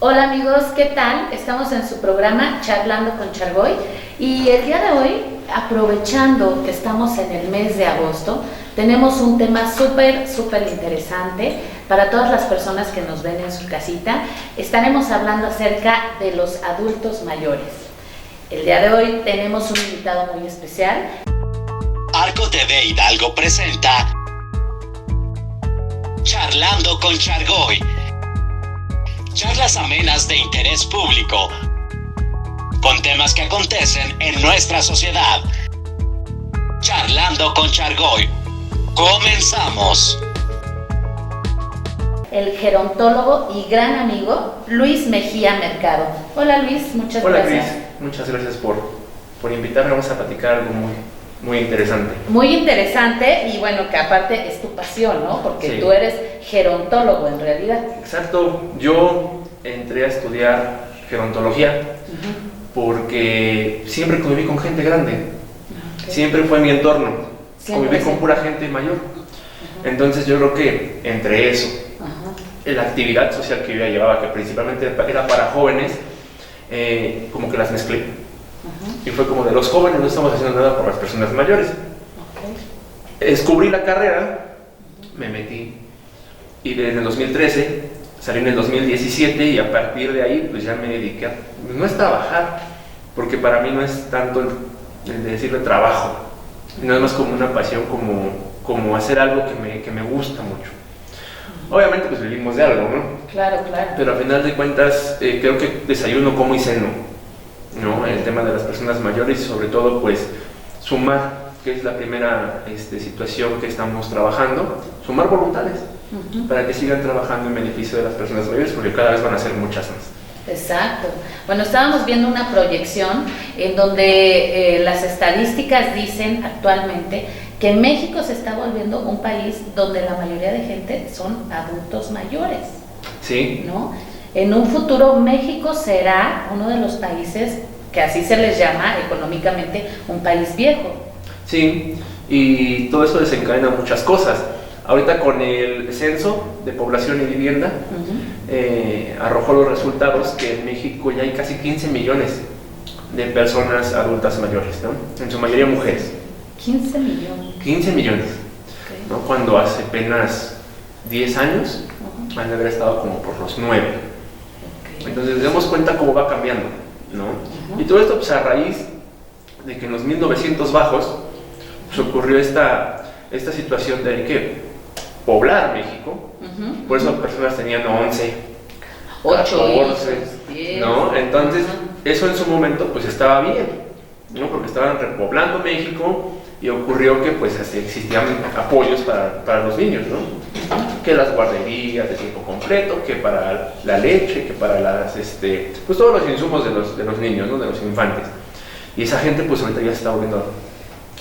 Hola amigos, ¿qué tal? Estamos en su programa Charlando con Chargoy y el día de hoy, aprovechando que estamos en el mes de agosto, tenemos un tema súper interesante para todas las personas que nos ven en su casita. Estaremos hablando acerca de los adultos mayores. El día de hoy tenemos un invitado muy especial. Arco TV Hidalgo presenta Charlando con Chargoy. Charlas amenas de interés público con temas que acontecen en nuestra sociedad. Charlando con Chargoy. Comenzamos. El gerontólogo y gran amigo Luis Mejía Mercado. Hola Luis, muchas gracias. Hola Luis, muchas gracias por invitarme. Vamos a platicar algo muy interesante. Muy interesante y bueno, que aparte es tu pasión, ¿no? Porque sí, tú eres gerontólogo en realidad. Exacto, yo entré a estudiar gerontología porque siempre conviví con gente grande, siempre fue mi entorno, conviví con pura gente mayor. Entonces yo creo que entre eso, la actividad social que yo ya llevaba, que principalmente era para jóvenes, como que las mezclé. Y fue como de los jóvenes no estamos haciendo nada por las personas mayores. Descubrí la carrera, me metí y desde el 2013 salí en el 2017 y a partir de ahí pues ya me dediqué a, no es trabajar, porque para mí no es tanto el decirle trabajo, no es más como una pasión, como hacer algo que me gusta mucho. Obviamente pues vivimos de algo, ¿no? Claro. Pero al final de cuentas creo que desayuno, como y ceno, ¿no? El tema de las personas mayores y sobre todo pues sumar, que es la primera situación que estamos trabajando, sumar voluntades para que sigan trabajando en beneficio de las personas mayores, porque cada vez van a ser muchas más. Exacto. Bueno, estábamos viendo una proyección en donde las estadísticas dicen actualmente que México se está volviendo un país donde la mayoría de gente son adultos mayores. Sí. ¿No? En un futuro México será uno de los países que así se les llama económicamente un país viejo. Sí, y todo eso desencadena muchas cosas. Ahorita con el censo de población y vivienda arrojó los resultados que en México ya hay casi 15 millones de personas adultas mayores, ¿no? En su mayoría mujeres. 15 millones. 15 millones, ¿no? Cuando hace apenas 10 años han de haber estado como por los 9. Entonces, demos cuenta cómo va cambiando, ¿no? Y todo esto pues a raíz de que en los 1900 bajos pues, ocurrió esta situación de que poblar México, por eso personas tenían 11, 14, 10, ¿no? Entonces, eso en su momento pues estaba bien, ¿no? Porque estaban repoblando México y ocurrió que pues existían apoyos para los niños, ¿no? Que las guarderías de tiempo completo, que para la leche, que para las, pues todos los insumos de los niños, ¿no? De los infantes. Y esa gente pues ahorita ya se está volviendo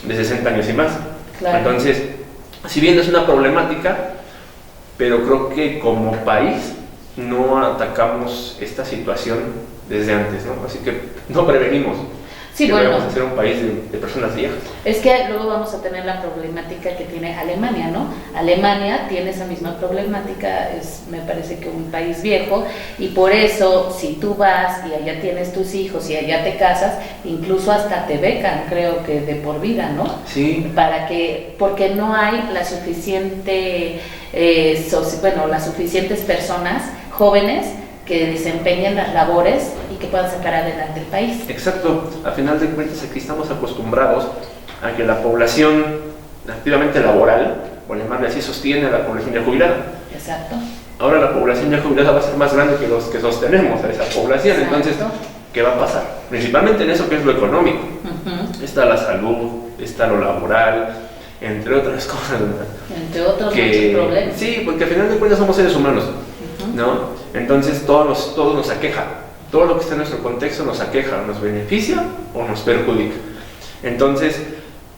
de 60 años y más. Claro. Entonces, si bien es una problemática, pero creo que como país no atacamos esta situación desde antes, ¿no? Así que no prevenimos. Sí, que bueno, vamos a ser un país de personas viejas. Es que luego vamos a tener la problemática que tiene Alemania, ¿no? Alemania tiene esa misma problemática, me parece que un país viejo, y por eso si tú vas y allá tienes tus hijos y allá te casas, incluso hasta te becan, creo que de por vida, ¿no? Sí. Porque no hay la suficiente, las suficientes personas jóvenes que desempeñen las labores y que puedan sacar adelante el país. Exacto, a final de cuentas aquí estamos acostumbrados a que la población activamente laboral, por llamarle así, sostiene a la población ya jubilada. Exacto. Ahora la población ya jubilada va a ser más grande que los que sostenemos a esa población. Exacto. Entonces, ¿qué va a pasar? Principalmente en eso que es lo económico. Está la salud, está lo laboral, entre otras cosas. Entre otros muchos problemas. Sí, porque al final de cuentas somos seres humanos, ¿no? Entonces todo nos aqueja, todo lo que está en nuestro contexto nos aqueja, nos beneficia o nos perjudica. Entonces,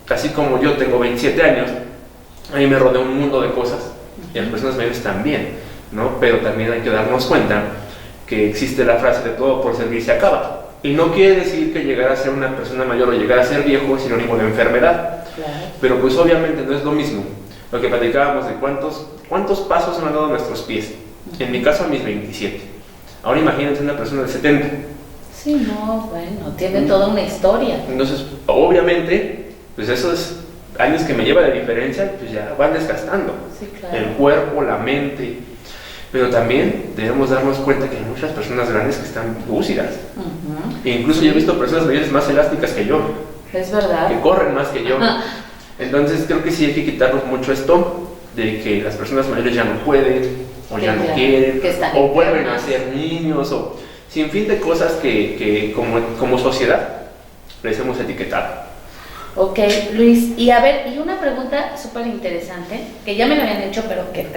así como yo tengo 27 años, a mí me rodea un mundo de cosas, y las personas mayores también, ¿no? Pero también hay que darnos cuenta que existe la frase de todo por servir se acaba. Y no quiere decir que llegar a ser una persona mayor o llegar a ser viejo es sinónimo de enfermedad. Claro. Pero pues obviamente no es lo mismo. Lo que platicábamos de cuántos pasos han dado nuestros pies. En mi caso a mis 27. Ahora imagínense una persona de 70. Sí, no, bueno, tiene toda una historia. Entonces, obviamente, pues esos años que me lleva de diferencia, pues ya van desgastando. Sí, claro. El cuerpo, la mente. Pero también debemos darnos cuenta que hay muchas personas grandes que están lúcidas. E incluso yo he visto personas mayores más elásticas que yo. Es verdad. Que corren más que yo. Entonces creo que sí hay que quitarnos mucho esto de que las personas mayores ya no pueden, o ya no quieren, o vuelven a ser niños, o sin fin de cosas que como sociedad les hemos etiquetado. Ok, Luis, y a ver, y una pregunta súper interesante, que ya me la habían hecho, pero que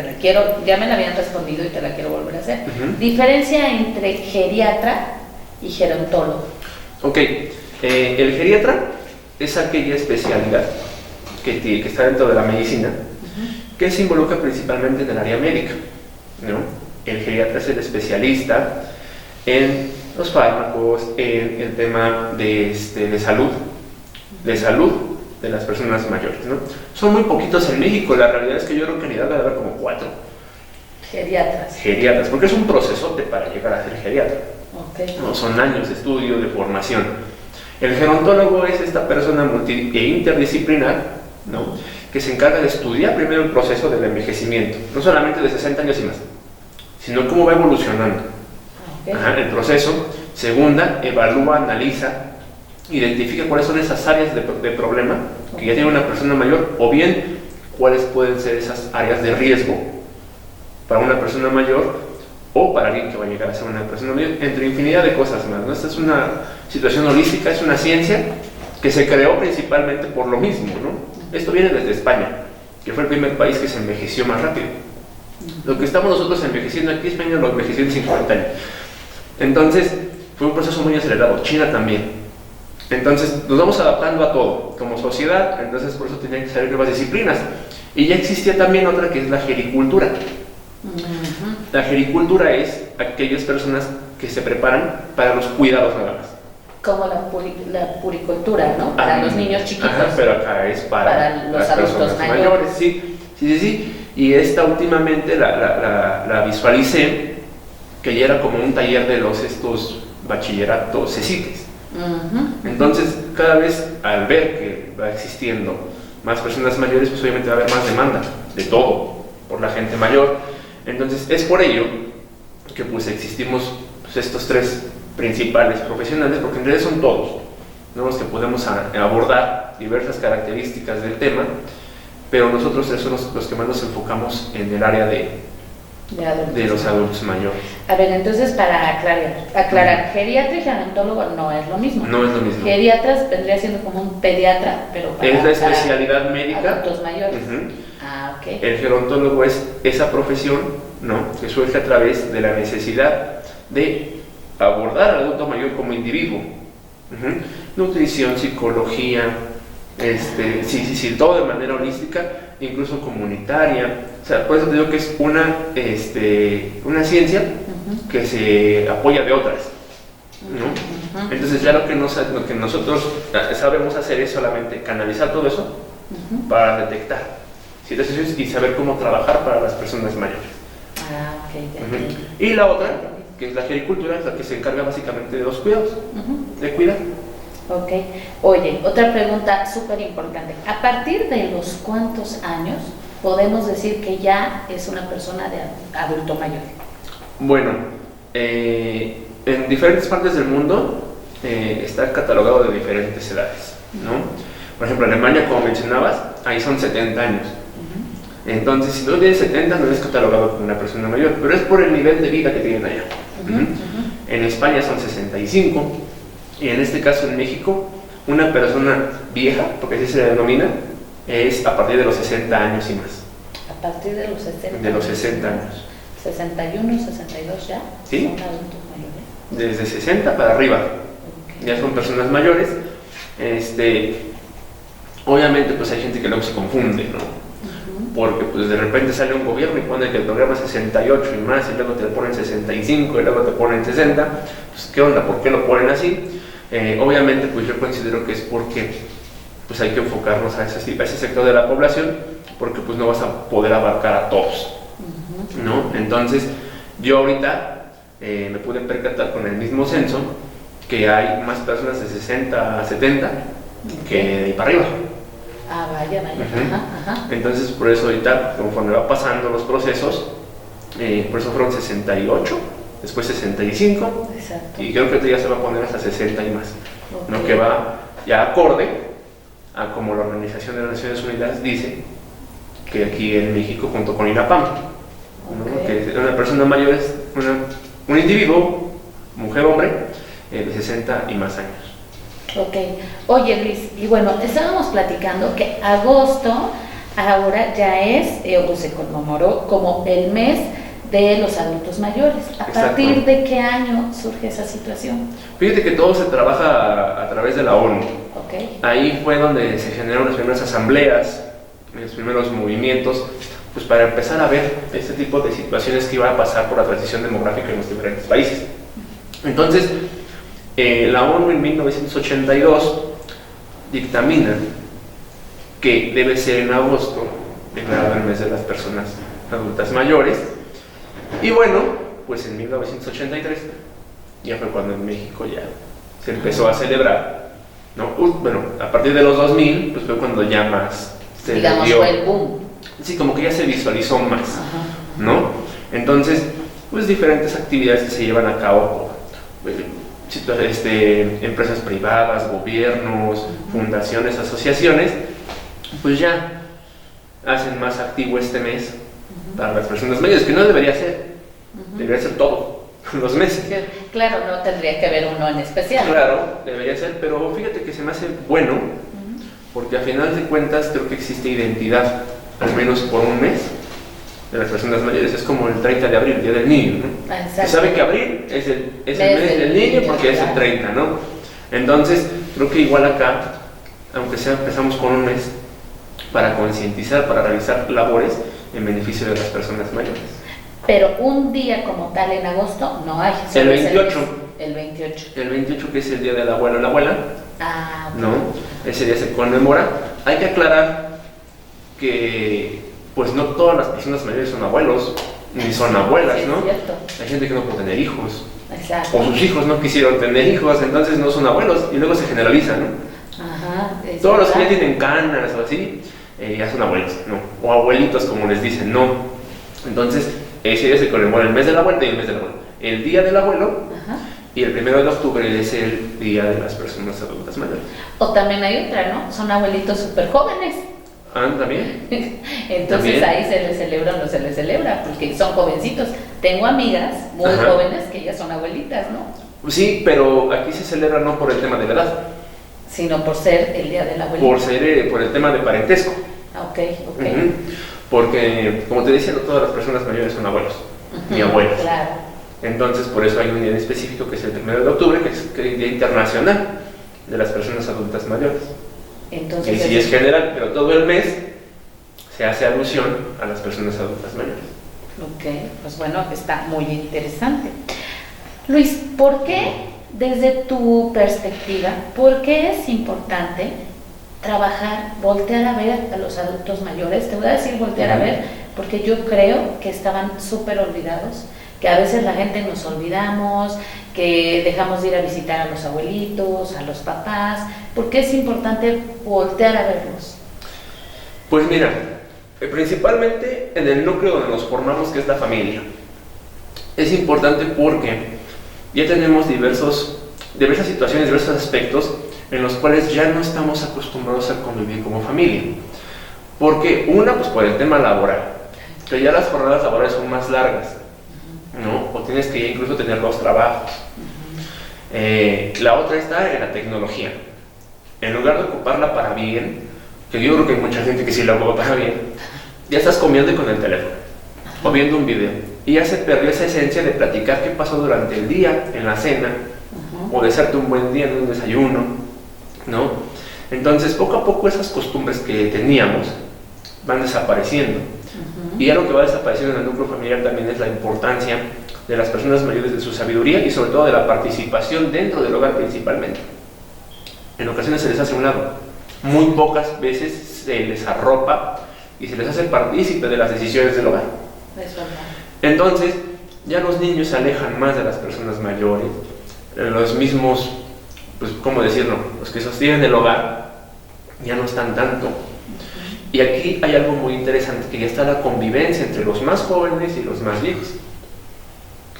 ya me la habían respondido y te la quiero volver a hacer. Diferencia entre geriatra y gerontólogo. Ok, el geriatra es aquella especialidad que está dentro de la medicina, que se involucra principalmente en el área médica, ¿no? El geriatra es el especialista en los fármacos, en el tema de salud de las personas mayores, ¿no? Son muy poquitos en México, la realidad es que yo creo que en realidad debe haber como 4 geriatras, porque es un procesote para llegar a ser geriatra. Okay. No, son años de estudio, de formación. El gerontólogo es esta persona interdisciplinar, ¿no? Que se encarga de estudiar primero el proceso del envejecimiento, no solamente de 60 años y más, sino cómo va evolucionando el proceso. Segunda, evalúa, analiza, identifica cuáles son esas áreas de problema que ya tiene una persona mayor, o bien cuáles pueden ser esas áreas de riesgo para una persona mayor o para alguien que va a llegar a ser una persona mayor, entre infinidad de cosas más, ¿no? Esta es una situación holística, es una ciencia que se creó principalmente por lo mismo, ¿no? Esto viene desde España, que fue el primer país que se envejeció más rápido. Lo que estamos nosotros envejeciendo aquí, España lo envejeció en 50 años. Entonces, fue un proceso muy acelerado. China también. Entonces, nos vamos adaptando a todo, como sociedad. Entonces, por eso tenían que salir nuevas disciplinas. Y ya existía también otra que es la gericultura. La gericultura es aquellas personas que se preparan para los cuidados nada más. Como la puricultura, ¿no? Para los niños chiquitos. Pero acá es para los adultos mayores. Sí. Y esta últimamente la visualicé, que ya era como un taller de estos bachilleratos CECITES. Entonces, cada vez al ver que va existiendo más personas mayores, pues obviamente va a haber más demanda de todo por la gente mayor. Entonces, es por ello que pues existimos estos 3 principales profesionales, porque en realidad son todos, ¿no? Los que podemos abordar diversas características del tema, pero nosotros somos los que más nos enfocamos en el área de los adultos mayores. A ver, entonces para aclarar, geriatra y gerontólogo no es lo mismo. No es lo mismo. Geriatras vendría siendo como un pediatra, pero es la especialidad médica. Adultos mayores. Okay. El gerontólogo es esa profesión, ¿no? Que surge a través de la necesidad de abordar al adulto mayor como individuo. Nutrición, psicología, todo de manera holística, incluso comunitaria. O sea, por eso te digo que es una ciencia que se apoya de otras, ¿no? Entonces ya lo que nosotros sabemos hacer es solamente canalizar todo eso para detectar situaciones y saber cómo trabajar para las personas mayores. Y la otra, que es la gericultura, es la que se encarga básicamente de los cuidados, de cuidar. Ok. Oye, otra pregunta súper importante. ¿A partir de los cuántos años podemos decir que ya es una persona de adulto mayor? Bueno, en diferentes partes del mundo está catalogado de diferentes edades, ¿no? Por ejemplo, en Alemania, como mencionabas, ahí son 70 años. Entonces, si no tienes 70, no eres catalogado como una persona mayor, pero es por el nivel de vida que tienen allá. En España son 65, y en este caso en México, una persona vieja, porque así se le denomina, es a partir de los 60 años y más. ¿A partir de los 60? De los 60 años. 61, 62 ya. ¿Sí? Son adultos mayores. Desde 60 para arriba. Ya son personas mayores. Obviamente pues hay gente que luego se confunde, ¿no? Porque pues de repente sale un gobierno y pone que el programa es 68 y más, y luego te lo ponen 65 y luego te ponen 60. Pues ¿qué onda? ¿Por qué lo ponen así? Obviamente pues yo considero que es porque pues hay que enfocarnos a ese sector de la población, porque pues no vas a poder abarcar a todos, ¿no? Entonces yo ahorita me pude percatar con el mismo censo que hay más personas de 60 a 70 que de ahí para arriba. Ah, vaya. Ajá. Entonces, por eso ahorita, conforme va pasando los procesos, por eso fueron 68, después 65, Exacto. y creo que ahorita ya se va a poner hasta 60 y más, Ok. ¿no? Que va ya acorde a como la Organización de las Naciones Unidas dice que aquí en México, junto con INAPAM, ¿no? Ok. Que una persona mayor es un individuo, mujer, hombre, de 60 y más años. Ok. Oye, Luis, y bueno, estábamos platicando que agosto ahora ya es, o se conmemoró como el mes de los adultos mayores. ¿A Exacto. partir de qué año surge esa situación? Fíjate que todo se trabaja a través de la ONU. Ok. Ahí fue donde se generaron las primeras asambleas, los primeros movimientos, pues para empezar a ver este tipo de situaciones que iba a pasar por la transición demográfica en los diferentes países. Entonces, la ONU en 1982 dictamina que debe ser en agosto declarado el mes de las personas adultas mayores. Y bueno, pues en 1983 ya fue cuando en México ya se empezó a celebrar, ¿no? Bueno, a partir de los 2000, pues fue cuando ya más se Digamos, dio, fue el boom. sí, como que ya se visualizó más, Ajá. ¿no? Entonces, pues diferentes actividades que se llevan a cabo por empresas privadas, gobiernos, fundaciones, asociaciones, pues ya hacen más activo este mes para las personas mayores, que no debería ser, debería ser todo, los meses. Claro, no tendría que haber uno en especial. Claro, debería ser, pero fíjate que se me hace bueno, porque a final de cuentas creo que existe identidad, al menos por un mes, de las personas mayores. Es como el 30 de abril, el Día del Niño, ¿no? Exacto. Se sabe que abril es el mes del niño porque es el 30, ¿no? Entonces, creo que igual acá, aunque sea empezamos con un mes, para concientizar, para realizar labores en beneficio de las personas mayores. Pero un día como tal en agosto no hay. El solo es 28. El 28. El 28, que es el Día del Abuelo o la Abuela, Ah, ok. ¿no? Ese día se conmemora. Hay que aclarar que pues no todas las personas mayores son abuelos, ni son abuelas, Sí, es ¿no? cierto. Hay gente que no puede tener hijos, Exacto. o sus hijos no quisieron tener hijos, entonces no son abuelos, y luego se generaliza, ¿no? Ajá. es Todos los que ya verdad. tienen canas o así, ya son abuelos, ¿no? O abuelitos, como les dicen, no. Entonces, ese día se conmemora el mes de la abuela y el mes del abuelo. El día del abuelo Ajá. y el 1 de octubre es el día de las personas adultas mayores. O también hay otra, ¿no? Son abuelitos súper jóvenes. Ah, también. Entonces También. ahí se les celebra o no se les celebra, porque son jovencitos. Tengo amigas muy Ajá. jóvenes que ya son abuelitas, ¿no? Sí, pero aquí se celebra no por el tema de la edad, Sino por ser el día del abuelito. por el tema de parentesco. Ah, ok. Ujú. Porque, como te decía, no todas las personas mayores son abuelos, ni Ujú, abuelas. Claro. Entonces, por eso hay un día en específico que es el 1 de octubre, que es el Día Internacional de las Personas Adultas Mayores. Entonces, Y sí es general, pero todo el mes se hace alusión a las personas adultas mayores. ok, pues bueno, está muy interesante. Luis, ¿por qué, desde tu perspectiva, por qué es importante trabajar, voltear a ver a los adultos mayores? Te voy a decir voltear a ver, porque yo creo que estaban súper olvidados, que a veces la gente nos olvidamos, que dejamos de ir a visitar a los abuelitos, a los papás. ¿Por qué es importante voltear a verlos? Pues mira, principalmente en el núcleo donde nos formamos, que es la familia. Es importante porque ya tenemos diversas situaciones, diversos aspectos en los cuales ya no estamos acostumbrados a convivir como familia. Porque una, pues por el tema laboral, que ya las jornadas laborales son más largas, ¿no? O tienes que incluso tener 2 trabajos. La otra está en la tecnología. En lugar de ocuparla para bien, que yo creo que hay mucha gente que sí la ocupa para bien, ya estás comiendo con el teléfono o viendo un video y ya se perdió esa esencia de platicar qué pasó durante el día, en la cena, o de hacerte un buen día en un desayuno, ¿no? Entonces, poco a poco esas costumbres que teníamos van desapareciendo. Y ya lo que va desapareciendo en el núcleo familiar también es la importancia de las personas mayores, de su sabiduría y sobre todo de la participación dentro del hogar principalmente. En ocasiones se les hace a un lado, muy pocas veces se les arropa y se les hace partícipe de las decisiones del hogar. Es verdad. Entonces, ya los niños se alejan más de las personas mayores, los mismos, pues, ¿cómo decirlo? Los que sostienen el hogar ya no están tanto. Y aquí hay algo muy interesante, que ya está la convivencia entre los más jóvenes y los más viejos.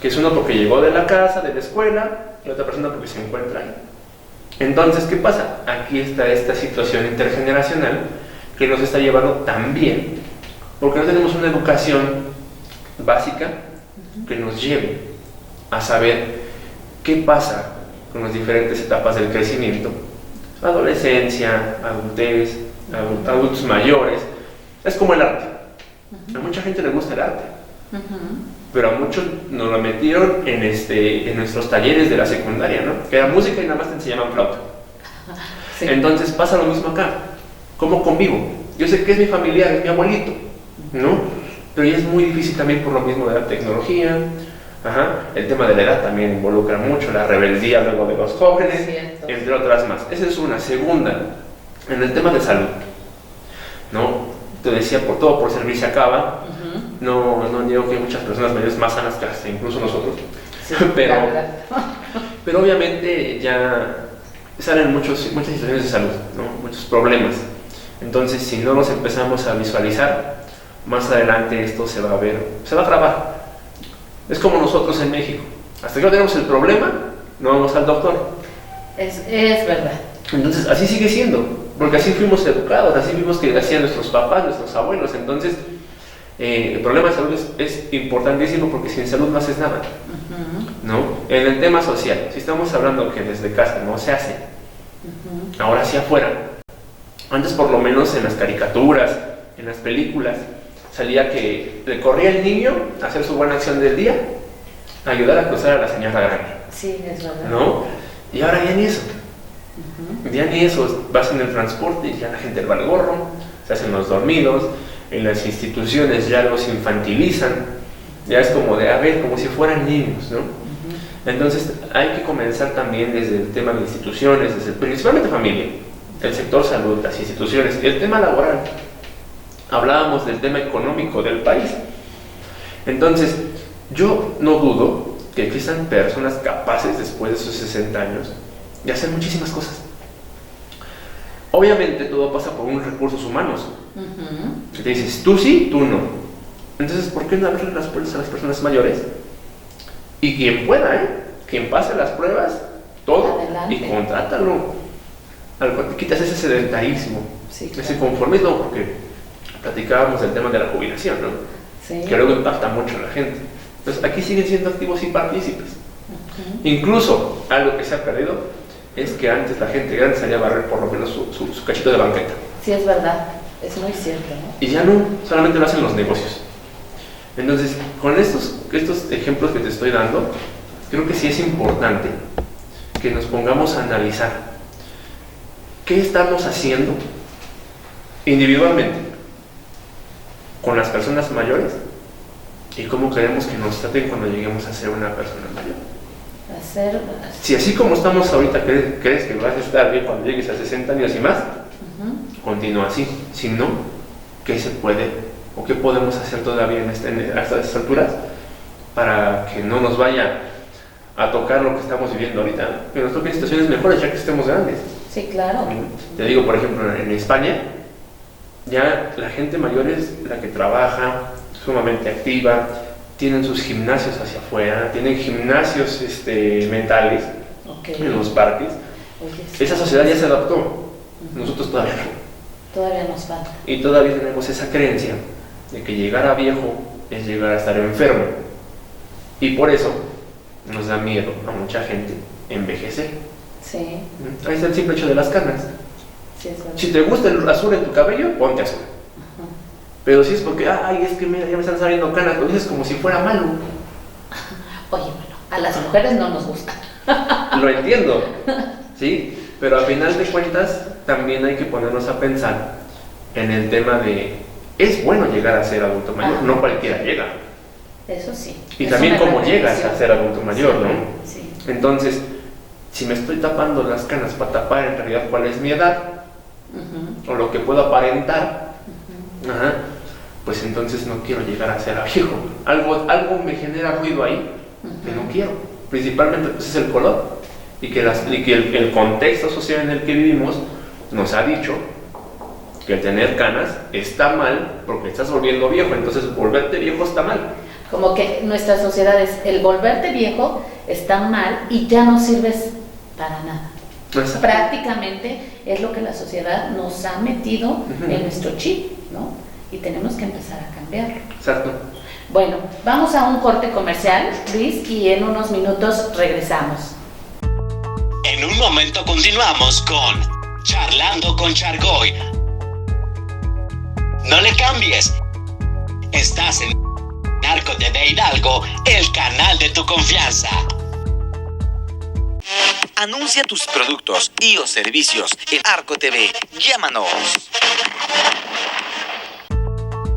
Que es uno porque llegó de la casa, de la escuela, y otra persona porque se encuentra ahí. Entonces, ¿qué pasa? Aquí está esta situación intergeneracional que nos está llevando también, porque no tenemos una educación básica que nos lleve a saber qué pasa con las diferentes etapas del crecimiento, adolescencia, adultez, adultos mayores. Es como el arte. A mucha gente le gusta el arte, pero a muchos nos lo metieron en nuestros talleres de la secundaria, ¿no? Que era música y nada más te enseñaban flauta. Sí. Entonces pasa lo mismo acá. ¿Cómo convivo? Yo sé que es mi familiar, es mi abuelito, ¿no? Pero ya es muy difícil también por lo mismo de la tecnología. El tema de la edad también involucra mucho, la rebeldía luego de los jóvenes, entre otras más. Esa es una. Segunda, en el tema de salud, ¿no? Te decía, por servir se acaba. No niego que hay muchas personas mayores más sanas que hasta incluso nosotros, sí, pero obviamente ya salen muchas situaciones de salud, ¿no? Muchos problemas. Entonces, si no nos empezamos a visualizar, más adelante esto se va a agravar. Es como nosotros en México, hasta que no tenemos el problema, no vamos al doctor. Es verdad. Entonces, así sigue siendo, porque así fuimos educados, así vimos que hacían nuestros papás, nuestros abuelos. Entonces, el problema de salud es importantísimo, porque sin salud no haces nada, ¿no? En el tema social, si estamos hablando que desde casa no se hace, ahora sí afuera. Antes, por lo menos en las caricaturas, en las películas, salía que le corría el niño a hacer su buena acción del día, a ayudar a cruzar a la señora grande. Sí, es verdad. ¿No? Y ahora ya ni eso. Ya ni eso. Vas en el transporte y ya la gente va al gorro, se hacen los dormidos, en las instituciones ya los infantilizan, ya es como como si fueran niños, ¿no? Entonces hay que comenzar también desde el tema de instituciones, principalmente familia, el sector salud, las instituciones, el tema laboral. Hablábamos del tema económico del país. Entonces, yo no dudo que existan personas capaces después de sus 60 años de hacer muchísimas cosas. Obviamente todo pasa por unos recursos humanos. Que te dices, tú sí, tú no. Entonces, ¿por qué no abrirle las puertas a las personas mayores? Y quien pueda, quien pase las pruebas, todo, adelante, y contrátalo. Quitas ese sedentarismo, sí, ese conformismo, porque platicábamos del tema de la jubilación, ¿no? Sí. Que luego impacta mucho a la gente. Entonces, aquí siguen siendo activos y partícipes. Incluso, algo que se ha perdido es que antes la gente grande salía a barrer por lo menos su cachito de banqueta. Sí, es verdad, es muy cierto, ¿no? Y ya no, solamente lo hacen los negocios. Entonces, con estos ejemplos que te estoy dando, creo que sí es importante que nos pongamos a analizar qué estamos haciendo individualmente con las personas mayores y cómo queremos que nos traten cuando lleguemos a ser una persona mayor. Si así como estamos ahorita crees que vas a estar bien cuando llegues a 60 años y más, continúa así. Si no, ¿qué se puede o qué podemos hacer todavía hasta estas alturas para que no nos vaya a tocar lo que estamos viviendo ahorita? Que nos toquen situaciones mejores ya que estemos grandes. Sí, claro. Te digo, por ejemplo, en España, ya la gente mayor es la que trabaja, sumamente activa, tienen sus gimnasios hacia afuera, tienen gimnasios mentales en los parques. Oye, sí. Esa sociedad ya se adaptó, nosotros todavía no. Todavía nos falta. Y todavía tenemos esa creencia de que llegar a viejo es llegar a estar enfermo. Y por eso nos da miedo a mucha gente envejecer. Sí. Ahí está el simple hecho de las canas. Sí, si te gusta el azul en tu cabello, ponte azul. Pero si es porque, es que mira, ya me están saliendo canas, lo dices como si fuera malo. Oye, bueno, a las mujeres no nos gusta. Lo entiendo, ¿sí? Pero a final de cuentas, también hay que ponernos a pensar en el tema de, es bueno llegar a ser adulto mayor, no cualquiera llega. Eso sí. Y también cómo llegas a ser adulto mayor, sí, ¿no? Sí. Entonces, si me estoy tapando las canas para tapar en realidad cuál es mi edad, o lo que puedo aparentar, pues entonces no quiero llegar a ser viejo. Algo me genera ruido ahí que no quiero. Principalmente pues es el color y que el contexto social en el que vivimos nos ha dicho que el tener canas está mal porque estás volviendo viejo, entonces volverte viejo está mal. Como que nuestra sociedad es el volverte viejo está mal y ya no sirves para nada. Exacto. Prácticamente es lo que la sociedad nos ha metido en nuestro chip, ¿no? Y tenemos que empezar a cambiarlo. Exacto. Bueno, vamos a un corte comercial, Luis, y en unos minutos regresamos. En un momento continuamos con Charlando con Chargoy. No le cambies. Estás en Arco TV Hidalgo, el canal de tu confianza. Anuncia tus productos y o servicios en Arco TV. Llámanos.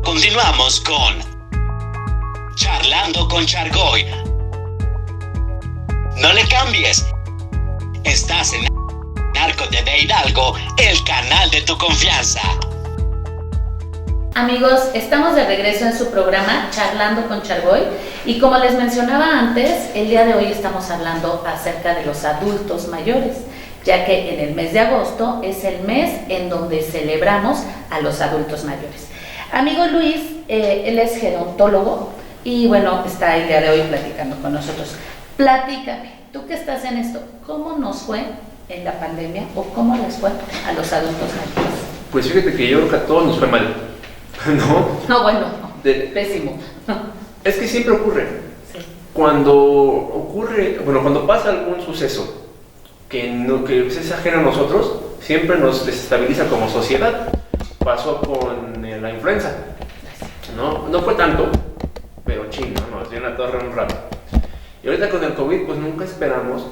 Continuamos con Charlando con Chargoy. No le cambies. Estás en Arco TV Hidalgo, el canal de tu confianza. Amigos, estamos de regreso en su programa Charlando con Chargoy y como les mencionaba antes, el día de hoy estamos hablando acerca de los adultos mayores, ya que en el mes de agosto es el mes en donde celebramos a los adultos mayores. Amigo Luis, él es gerontólogo y bueno, está el día de hoy platicando con nosotros. Platícame, tú que estás en esto, ¿cómo nos fue en la pandemia o cómo les fue a los adultos mayores? Pues fíjate que yo creo que a todos nos fue mal. ¿No? No, bueno, pésimo. Es que siempre ocurre. Sí. Cuando pasa algún suceso que es ajeno a nosotros, siempre nos desestabiliza como sociedad. Pasó con la influenza. No fue tanto, pero chino, nos dio en la torre un rato. Y ahorita con el COVID, pues nunca esperamos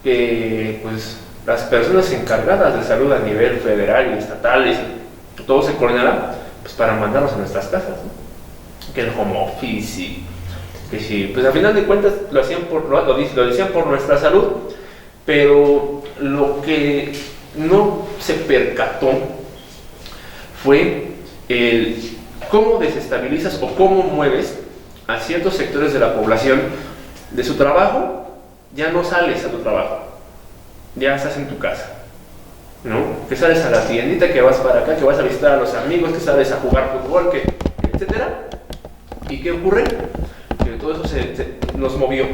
que pues, las personas encargadas de salud a nivel federal y estatal, y todo se coordinara pues para mandarnos a nuestras casas, ¿no? Que el home office y que sí, pues al final de cuentas lo decían por nuestra salud, pero lo que no se percató fue el cómo desestabilizas o cómo mueves a ciertos sectores de la población de su trabajo. Ya no sales a tu trabajo, ya estás en tu casa, ¿no? Que sales a la tiendita, que vas para acá, que vas a visitar a los amigos, que sales a jugar fútbol, etcétera. ¿Y qué ocurre? Que todo eso nos movió.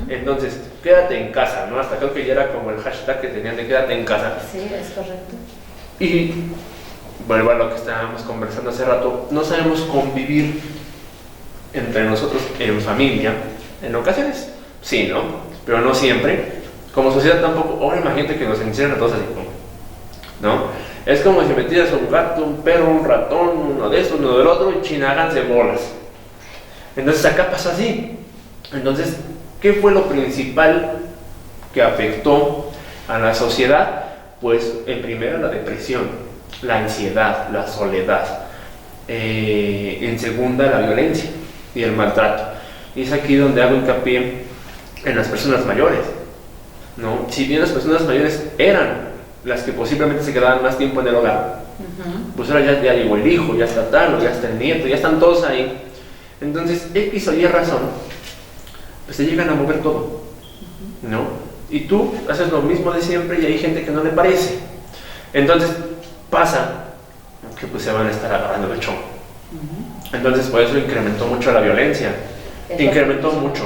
Entonces, quédate en casa, ¿no? Hasta creo que ya era como el hashtag que tenían de quédate en casa. Sí, es correcto. Y vuelvo a lo que estábamos conversando hace rato, no sabemos convivir entre nosotros en familia. En ocasiones, sí, ¿no? Pero no siempre. Como sociedad tampoco. Ahora imagínate que nos encierran a todos así, ¿no? Es como si metieras un gato, un perro, un ratón, uno de estos, uno del otro, y háganse bolas. Entonces acá pasa así. Entonces, ¿qué fue lo principal que afectó a la sociedad? Pues en primera la depresión, la ansiedad, la soledad. En segunda la violencia y el maltrato. Y es aquí donde hago hincapié en las personas mayores, ¿no? Si bien las personas mayores eran las que posiblemente se quedaban más tiempo en el hogar, pues ahora ya llegó el hijo, ya está tal, ya está el nieto, ya están todos ahí. Entonces, X o Y razón, pues se llegan a mover todo, ¿no? Y tú haces lo mismo de siempre y hay gente que no le parece. Entonces, pasa que pues se van a estar agarrando el chongo. Entonces, por eso incrementó mucho la violencia. Incrementó mucho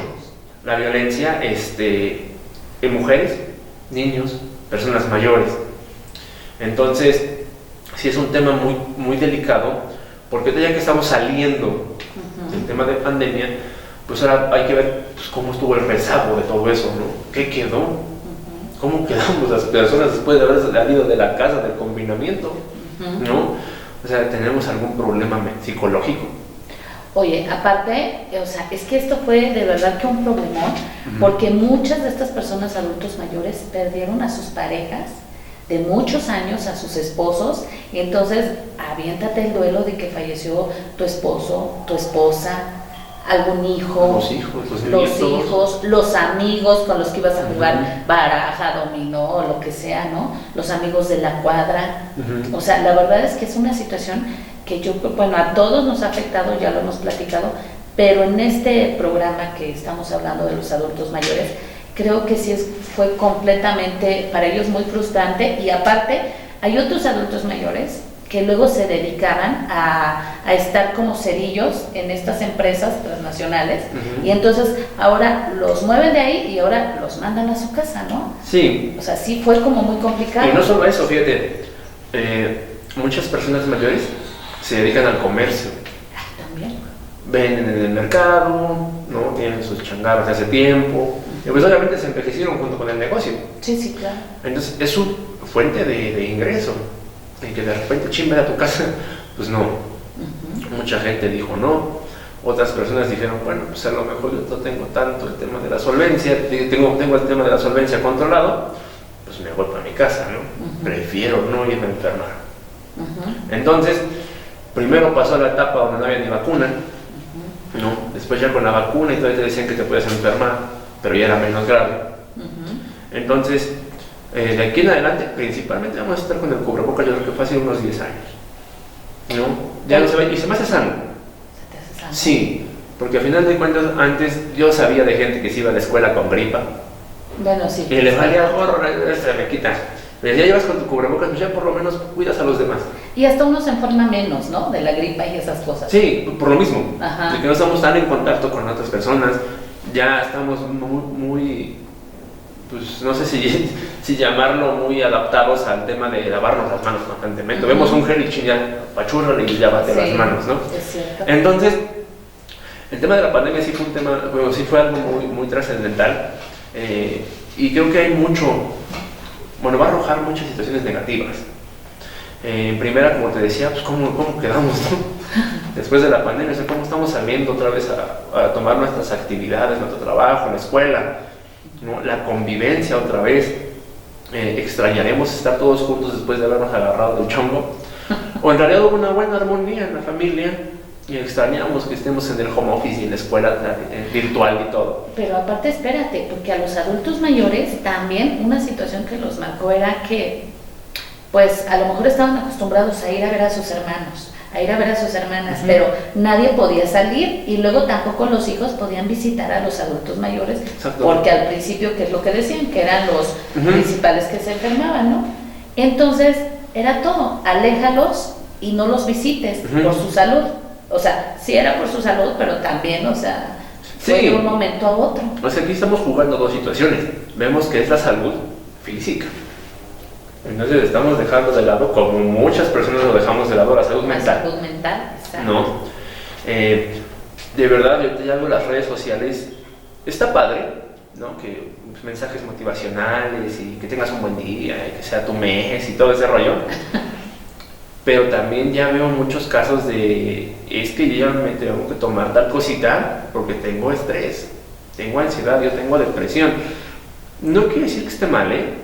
la violencia en mujeres, niños, personas mayores. Entonces, sí es un tema muy, muy delicado, porque ya que estamos saliendo del tema de pandemia, pues ahora hay que ver pues, cómo estuvo el rezago de todo eso, ¿no? ¿Qué quedó? ¿Cómo quedamos las personas después de haber salido de la casa del confinamiento? ¿No? O sea, ¿tenemos algún problema psicológico? Oye, aparte, o sea, es que esto fue de verdad que un problemón, porque muchas de estas personas adultos mayores perdieron a sus parejas de muchos años, a sus esposos, y entonces aviéntate el duelo de que falleció tu esposo, tu esposa, algún hijo, los hijos, los amigos con los que ibas a jugar baraja, dominó o lo que sea, ¿no? Los amigos de la cuadra. O sea, la verdad es que es una situación que bueno, a todos nos ha afectado, ya lo hemos platicado, pero en este programa que estamos hablando de los adultos mayores, creo que sí fue completamente para ellos muy frustrante. Y aparte, hay otros adultos mayores que luego se dedicaban a estar como cerillos en estas empresas transnacionales, y entonces ahora los mueven de ahí y ahora los mandan a su casa, ¿no? Sí. O sea, sí fue como muy complicado. Y no solo eso, fíjate, muchas personas mayores se dedican al comercio. También. Venden en el mercado, ¿no? Tienen sus changarros de hace tiempo, y pues obviamente se envejecieron junto con el negocio. Sí, sí, claro. Entonces es su fuente de ingreso. Y que de repente chimbe a tu casa, pues no. Mucha gente dijo no. Otras personas dijeron, bueno, pues a lo mejor yo no tengo tanto el tema de la solvencia, tengo el tema de la solvencia controlado, pues me voy para mi casa, ¿no? Prefiero no irme a enfermar. Entonces, primero pasó la etapa donde no había ni vacuna, ¿no? Después ya con la vacuna y todavía te decían que te puedes enfermar, pero ya era menos grave. Entonces, de aquí en adelante, principalmente vamos a estar con el cubrebocas, yo creo que fue hace unos 10 años, ¿no? Ya no se ve, y se me hace sano. ¿Se te hace sano? Sí, porque al final de cuentas, antes yo sabía de gente que se iba a la escuela con gripa. Bueno, sí. Y le valía gorro, se me quita. Pero ya llevas con tu cubrebocas, pues ya por lo menos cuidas a los demás. Y hasta uno se enferma menos, ¿no? De la gripa y esas cosas. Sí, por lo mismo. Ajá. De que no estamos tan en contacto con otras personas, ya estamos muy pues no sé si llamarlo muy adaptados al tema de lavarnos las manos constantemente. Vemos un gel y ya pachurran y ya bate las manos, ¿no? Es cierto. Entonces, el tema de la pandemia sí fue un tema, bueno, sí fue algo muy trascendental, y creo que hay va a arrojar muchas situaciones negativas. En primera, como te decía, pues cómo quedamos, ¿no? Después de la pandemia, o sea, cómo estamos saliendo otra vez a tomar nuestras actividades, nuestro trabajo, la escuela, ¿no? La convivencia otra vez. Extrañaremos estar todos juntos después de habernos agarrado del chongo, o en realidad hubo una buena armonía en la familia y extrañamos que estemos en el home office y en la escuela virtual y todo. Pero aparte, espérate, porque a los adultos mayores también una situación que los marcó era que pues a lo mejor estaban acostumbrados a ir a ver a sus hermanos, a ir a ver a sus hermanas, pero nadie podía salir, y luego tampoco los hijos podían visitar a los adultos mayores. Exacto. Porque al principio, ¿qué es lo que decían? Que eran los principales que se enfermaban, ¿no? Entonces era todo, aléjalos y no los visites por su salud. O sea, sí era por su salud, pero también, o sea, fue de un momento a otro. O sea, aquí estamos jugando dos situaciones. Vemos que es la salud física. Entonces estamos dejando de lado, como muchas personas lo dejamos de lado, la salud mental. La salud mental, exacto. No. De verdad, yo te hago las redes sociales, está padre, ¿no? Que mensajes motivacionales y que tengas un buen día, y que sea tu mes y todo ese rollo. Pero también ya veo muchos casos de, es que yo ya me tengo que tomar tal cosita porque tengo estrés, tengo ansiedad, yo tengo depresión. No quiere decir que esté mal, ¿eh?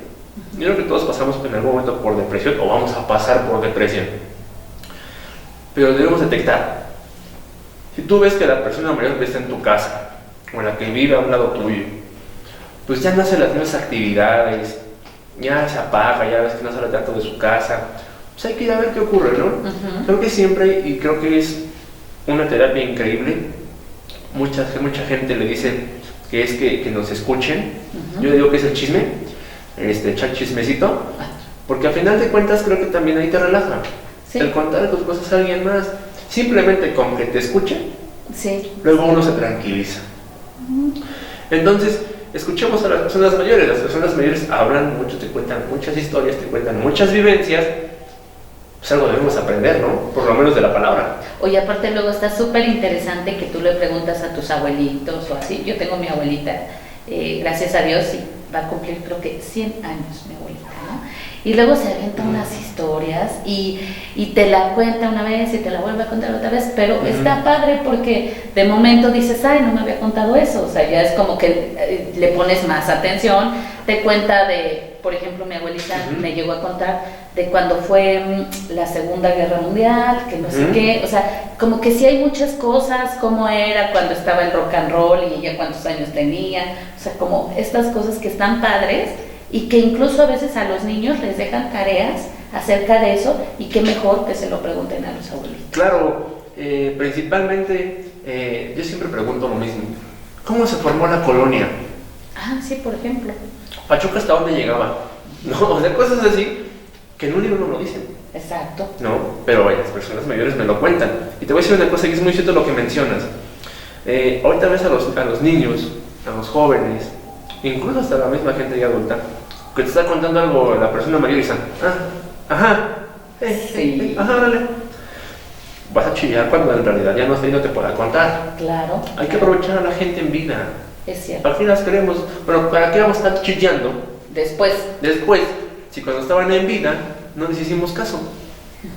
Yo creo que todos pasamos en algún momento por depresión o vamos a pasar por depresión. Pero debemos detectar. Si tú ves que la persona mayor que está en tu casa o la que vive a un lado tuyo, pues ya no hace las mismas actividades, ya se apaga, ya ves que no sale tanto de su casa, pues hay que ir a ver qué ocurre, ¿no? Creo que siempre, y creo que es una terapia increíble, mucha gente le dice que es que nos escuchen. Yo digo que es el chisme, echar chismecito, porque al final de cuentas creo que también ahí te relaja. El contar tus cosas a alguien más, simplemente con que te escuchen, luego uno se tranquiliza. Entonces, escuchemos a las personas mayores. Las personas mayores hablan mucho, te cuentan muchas historias, te cuentan muchas vivencias. Pues algo debemos aprender, ¿no? Por lo menos de la palabra. Oye, aparte luego está súper interesante que tú le preguntas a tus abuelitos o así. Yo tengo mi abuelita, gracias a Dios, sí, va a cumplir creo que 100 años mi abuelita, ¿no? Y luego se avienta unas historias y te la cuenta una vez y te la vuelve a contar otra vez, pero está padre porque de momento dices, ay, no me había contado eso, o sea, ya es como que le pones más atención, te cuenta de, por ejemplo, mi abuelita me llegó a contar de cuando fue la Segunda Guerra Mundial, que no sé qué, o sea, como que sí hay muchas cosas, cómo era cuando estaba el rock and roll y ella cuántos años tenía, o sea, como estas cosas que están padres y que incluso a veces a los niños les dejan tareas acerca de eso, y qué mejor que se lo pregunten a los abuelitos. Claro, principalmente yo siempre pregunto lo mismo. ¿Cómo se formó la colonia? Ah, sí, por ejemplo. Pachuca, ¿hasta dónde llegaba? No, o sea, cosas así que en un libro no lo dicen. Exacto. No, pero las personas mayores me lo cuentan. Y te voy a decir una cosa que es muy cierto lo que mencionas. Ahorita ves a los niños, a los jóvenes, incluso hasta la misma gente ya adulta, que te está contando algo la persona mayor y dicen, sí. Dale. Vas a chillar cuando en realidad ya no te pueda contar. Claro. Hay que aprovechar a la gente en vida. Es cierto. Al fin las queremos, pero ¿para qué vamos a estar chillando? Después, si cuando estaban en vida no les hicimos caso.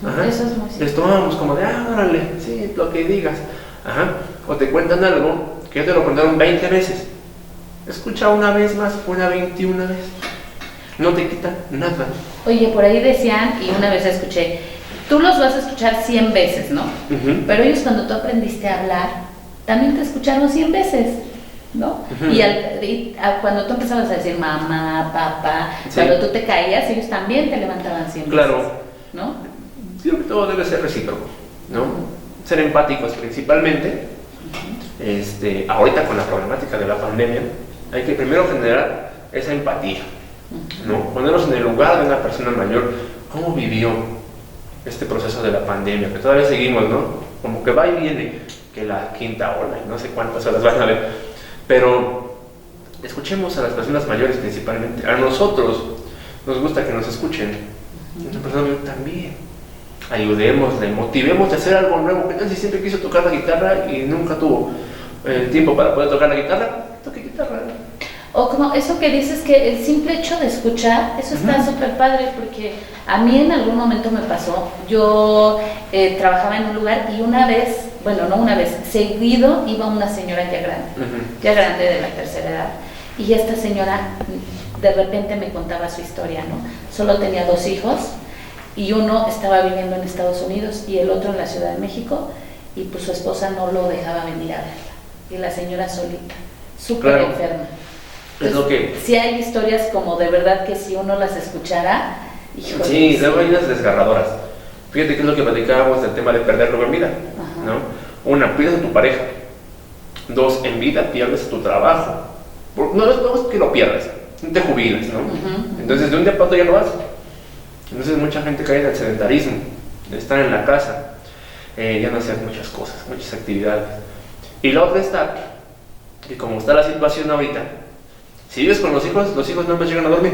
Ajá. Eso es muy cierto. Les tomamos como de, órale, sí, lo que digas. Ajá. O te cuentan algo que ya te lo contaron 20 veces. Escucha una vez más, una 21 vez. No te quitan nada. Oye, por ahí decían, y una vez escuché, tú los vas a escuchar 100 veces, ¿no? Uh-huh. Pero ellos cuando tú aprendiste a hablar, también te escucharon 100 veces, ¿no? Uh-huh. Y cuando tú empezabas a decir mamá, papá, sí. Cuando tú te caías, ellos también te levantaban 100 claro. veces, ¿no? Creo que todo debe ser recíproco, ¿no? Ser empáticos principalmente. Ahorita con la problemática de la pandemia, hay que primero generar esa empatía, ¿no? Ponernos en el lugar de una persona mayor, cómo vivió este proceso de la pandemia, que todavía seguimos, ¿no? Como que va y viene, que la quinta ola y no sé cuántas horas van a ver, pero escuchemos a las personas mayores principalmente. A nosotros nos gusta que nos escuchen, a la persona mayor también. Ayudémosle, motivemos a hacer algo nuevo. ¿Qué tal si siempre quiso tocar la guitarra y nunca tuvo el tiempo para poder tocar la guitarra? Toque guitarra. O como eso que dices, que el simple hecho de escuchar, eso está súper padre, porque a mí en algún momento me pasó. Yo trabajaba en un lugar y seguido iba una señora ya grande de la tercera edad, y esta señora de repente me contaba su historia, ¿no? Solo tenía 2 hijos, y uno estaba viviendo en Estados Unidos y el otro en la Ciudad de México, y pues su esposa no lo dejaba venir a verla, y la señora solita, súper enferma. Entonces, sí hay historias como de verdad que si uno las escuchara, híjole. Sí, luego hay unas desgarradoras. Fíjate que es lo que platicábamos del tema de perderlo en vida, ¿no? 1, pierdes a tu pareja. 2, en vida pierdes tu trabajo. No es que lo pierdas, te jubilas, ¿no? Entonces de un día para otro ya lo haces. Entonces mucha gente cae en el sedentarismo, de estar en la casa, ya no hacer muchas cosas, muchas actividades. Y la otra está, que como está la situación ahorita, si vives con los hijos no me llegan a dormir.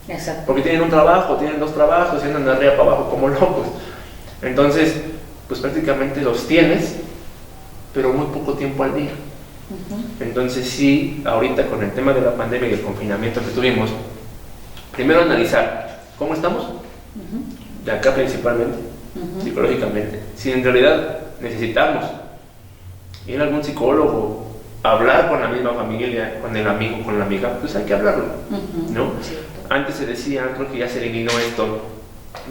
Exacto. Porque tienen un trabajo, tienen 2 trabajos, y andan de arriba para abajo como locos. Entonces, pues prácticamente los tienes, pero muy poco tiempo al día. Entonces sí, ahorita con el tema de la pandemia y el confinamiento que tuvimos, primero analizar cómo estamos, de acá principalmente, psicológicamente. Si en realidad necesitamos ir a algún psicólogo, hablar con la misma familia, con el amigo, con la amiga, pues hay que hablarlo, ¿no? Cierto. Antes se decía, creo que ya se eliminó esto,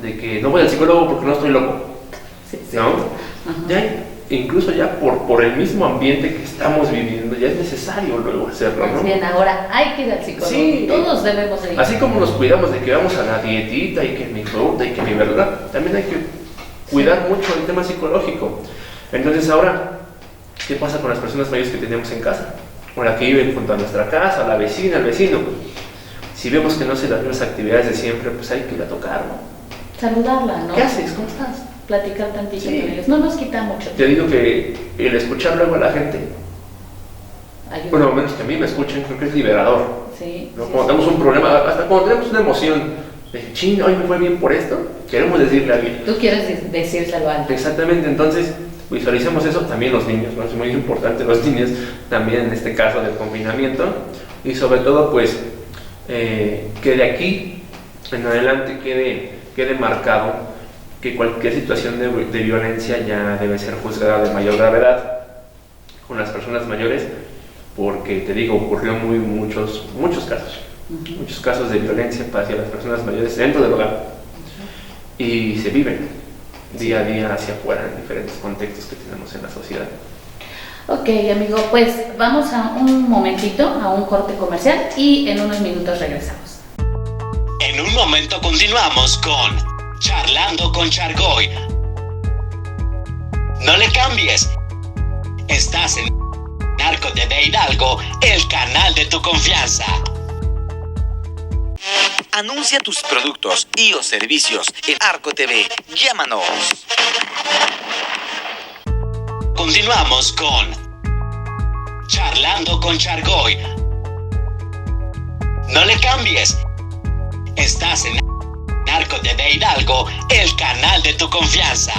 de que no voy al psicólogo porque no estoy loco, ¿no? Ya, incluso ya por el mismo ambiente que estamos viviendo, ya es necesario luego hacerlo, ¿no? Pues bien, ahora hay que ir al psicólogo, sí, todos debemos de ir. Así como nos cuidamos de que vamos a la dietita y que mi fruta y que mi verdura, también hay que cuidar mucho el tema psicológico. Entonces ahora, ¿qué pasa con las personas mayores que tenemos en casa? O la que viven junto a nuestra casa, la vecina, el vecino. Si vemos que no se dan las actividades de siempre, pues hay que ir a tocar, ¿no? Saludarla, ¿no? ¿Qué haces? ¿Cómo estás? Platicar tantito Sí. con ellos. No nos quita mucho tiempo. Te digo que el escuchar luego a la gente, Ayuda. bueno, al menos que a mí me escuchen, creo que es liberador. Sí, ¿No? sí, Cuando tenemos un problema, hasta cuando tenemos una emoción, de ching, hoy me fue bien por esto, queremos decirle a alguien. Tú quieres decírselo a alguien. Exactamente, entonces visualicemos eso, también los niños, ¿no? Es muy importante los niños, también en este caso del confinamiento, y sobre todo pues que de aquí en adelante quede marcado que cualquier situación de violencia ya debe ser juzgada de mayor gravedad con las personas mayores, porque te digo, ocurrió muchos casos de violencia hacia las personas mayores dentro del hogar, y se viven día a día hacia afuera en diferentes contextos que tenemos en la sociedad. Ok, amigo, pues vamos a un momentito, a un corte comercial, y en unos minutos regresamos. En un momento continuamos con Charlando con Chargoy. No le cambies. Estás en Arco TV Hidalgo, el canal de tu confianza. Anuncia tus productos y o servicios en Arco TV. Llámanos. Continuamos con Charlando con Chargoy. No le cambies. Estás en Arco TV Hidalgo, el canal de tu confianza.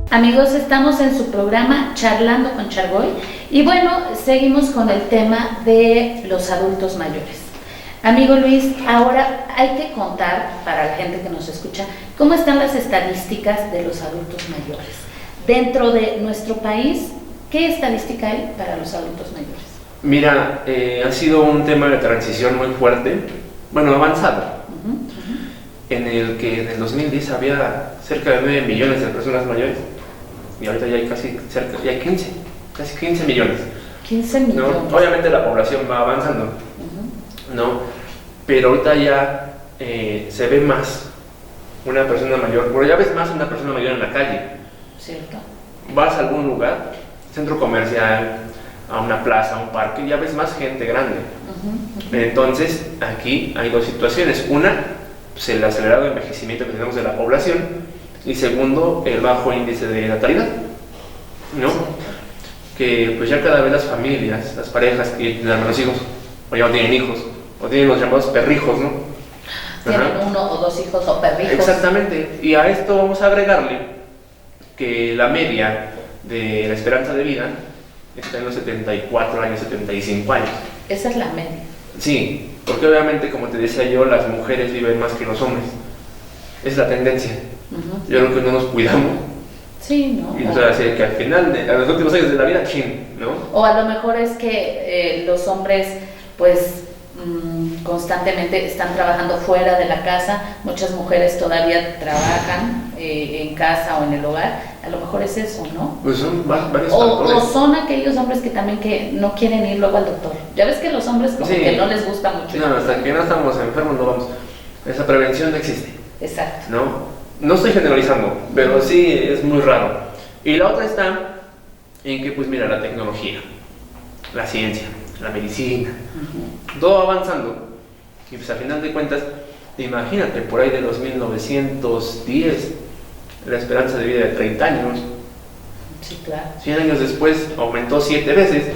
Amigos, estamos en su programa Charlando con Chargoy y bueno, seguimos con el tema de los adultos mayores. Amigo Luis, ahora hay que contar para la gente que nos escucha cómo están las estadísticas de los adultos mayores. Dentro de nuestro país, ¿qué estadística hay para los adultos mayores? Mira, ha sido un tema de transición muy fuerte, bueno, avanzado, en el que en el 2010 había cerca de 9 millones de personas mayores y ahorita ya hay ya hay 15 millones. 15 millones. ¿No? Obviamente la población va avanzando, ¿no? Pero ahorita ya se ve más una persona mayor, pero ya ves más una persona mayor en la calle. Cierto. Vas a algún lugar, centro comercial, a una plaza, a un parque, ya ves más gente grande. Entonces, aquí hay dos situaciones. Una, pues el acelerado envejecimiento que tenemos de la población, y segundo, el bajo índice de natalidad, ¿no? Sí. Que pues ya cada vez las familias, las parejas que tienen menos hijos, o ya no tienen hijos, o tienen los llamados perrijos, ¿no? Tienen uno o dos hijos o perrijos. Exactamente, y a esto vamos a agregarle que la media de la esperanza de vida está en los 74 años, 75 años. Esa es la media. Sí, porque obviamente, como te decía yo, las mujeres viven más que los hombres. Es la tendencia. Yo creo que no nos cuidamos. Sí, ¿no? Y o sea, así que al final, a los últimos años de la vida, chin, ¿no? O a lo mejor es que los hombres, pues, constantemente están trabajando fuera de la casa. Muchas mujeres todavía trabajan en casa o en el hogar. A lo mejor es eso, ¿no? Pues son varios o factores. son aquellos hombres que también que no quieren ir luego al doctor. Ya ves que los hombres como sí. que no les gusta mucho. No, hasta que no estamos enfermos no vamos. Esa prevención no existe. Exacto. No estoy generalizando, pero sí es muy raro. Y la otra está en que, pues mira, la tecnología, la ciencia, la medicina, todo avanzando. Y pues al final de cuentas, imagínate, por ahí de los 1910, la esperanza de vida de 30 años. Sí, claro. 100 años después aumentó 7 veces.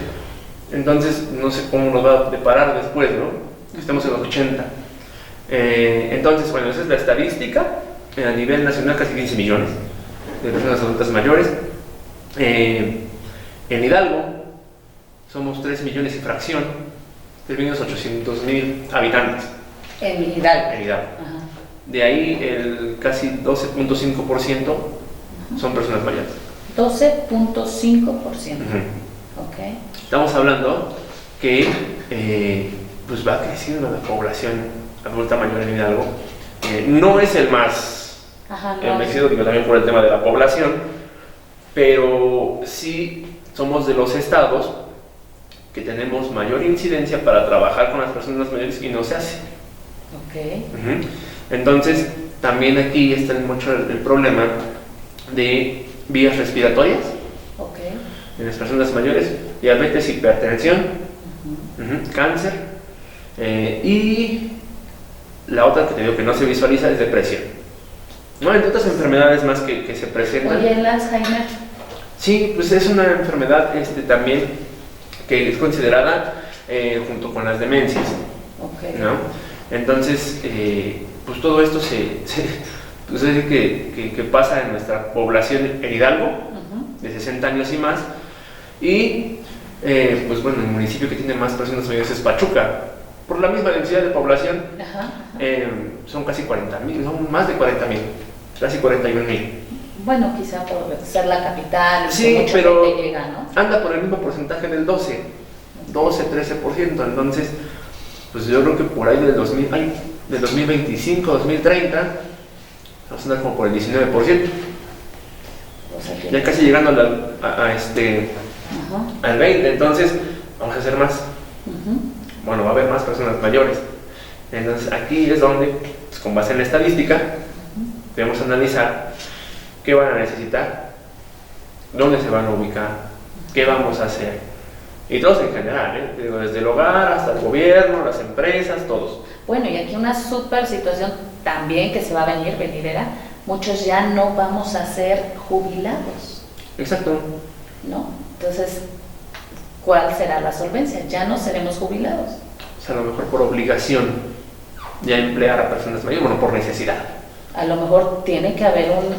Entonces, no sé cómo nos va a deparar después, ¿no? Estamos en los 80. Entonces, bueno, esa es la estadística. A nivel nacional, casi 15 millones de personas adultas mayores. En Hidalgo, somos 3 millones y fracción, 3.800.000 habitantes. En Hidalgo. En Hidalgo. De ahí, el casi 12.5% son personas mayores. 12.5%. Okay. Estamos hablando que pues va creciendo la población adulta mayor en Hidalgo. No es el más envejecido, digo, también por el tema de la población, pero sí somos de los estados que tenemos mayor incidencia para trabajar con las personas mayores y no se hace. Okay. Entonces, también aquí está mucho el problema de vías respiratorias en las personas mayores, diabetes, hipertensión, cáncer, y la otra que te digo que no se visualiza es depresión. No, entre otras enfermedades más que se presentan. Oye, ¿el Alzheimer? Sí, pues es una enfermedad también que es considerada junto con las demencias. Okay. ¿No? Entonces, pues todo esto pues es decir que pasa en nuestra población en Hidalgo, de 60 años y más. Y pues bueno, el municipio que tiene más personas mayores es Pachuca. Por la misma densidad de población, son casi 40,000, son más de 40,000, casi 41,000. Bueno, quizá por ser la capital y sí, que mucha pero gente llega, ¿no? Anda por el mismo porcentaje del 12, 13%. Entonces, pues yo creo que por ahí del 2025, 2030, vamos a andar como por el 19%. O sea que... Ya casi llegando al 20%, entonces vamos a hacer más. Bueno, va a haber más personas mayores. Entonces aquí es donde, pues, con base en la estadística, debemos analizar qué van a necesitar, dónde se van a ubicar, qué vamos a hacer. Y todos en general, desde el hogar hasta el gobierno, las empresas, todos. Bueno, y aquí una súper situación también que se va a venidera, muchos ya no vamos a ser jubilados. Exacto. ¿No? Entonces, ¿cuál será la solvencia? Ya no seremos jubilados. O sea, a lo mejor por obligación ya emplear a personas mayores, bueno, por necesidad. A lo mejor tiene que haber un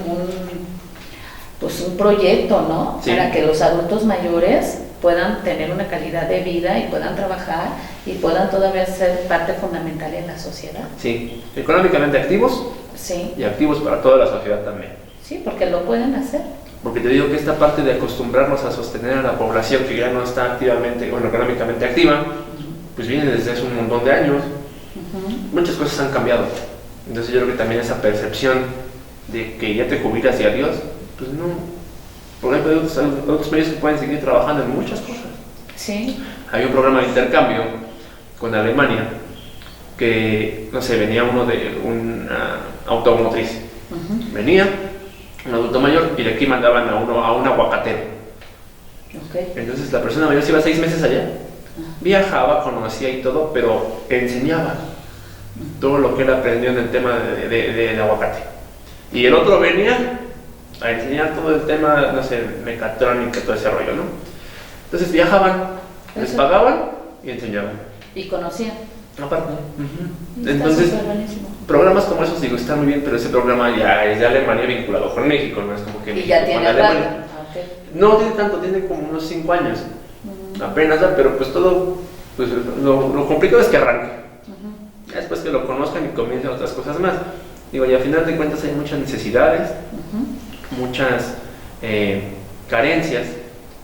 proyecto, ¿no? Sí. Para que los adultos mayores puedan tener una calidad de vida y puedan trabajar y puedan todavía ser parte fundamental en la sociedad. Sí, económicamente activos Sí, y activos para toda la sociedad también. sí, porque lo pueden hacer. Porque te digo que esta parte de acostumbrarnos a sostener a la población que ya no está activamente, bueno, económicamente activa, pues viene desde hace un montón de años. Muchas cosas han cambiado. Entonces yo creo que también esa percepción de que ya te jubilas y adiós, pues no. Por ejemplo, hay otros medios que pueden seguir trabajando en muchas cosas. Sí. Hay un programa de intercambio con Alemania que, no sé, venía uno de una automotriz. Venía un adulto mayor y de aquí mandaban a un aguacatero. Okay. Entonces la persona mayor se iba 6 meses allá, viajaba, conocía y todo, pero enseñaba todo lo que él aprendió en el tema del aguacate. Y el otro venía a enseñar todo el tema, no sé, mecatrónica, todo ese rollo, ¿no? Entonces viajaban, les pagaban y enseñaban. Y conocían. Aparte. Está Entonces, súper buenísimo. programas como esos, digo, están muy bien, pero ese programa ya es de Alemania vinculado con México, no es como que Y México ya con tiene Alemania. rato. Okay. No tiene tanto, tiene como unos 5 años. Apenas, pero pues todo, pues lo complicado es que arranque. Ya después que lo conozcan y comiencen otras cosas más. Digo, y al final de cuentas hay muchas necesidades, muchas carencias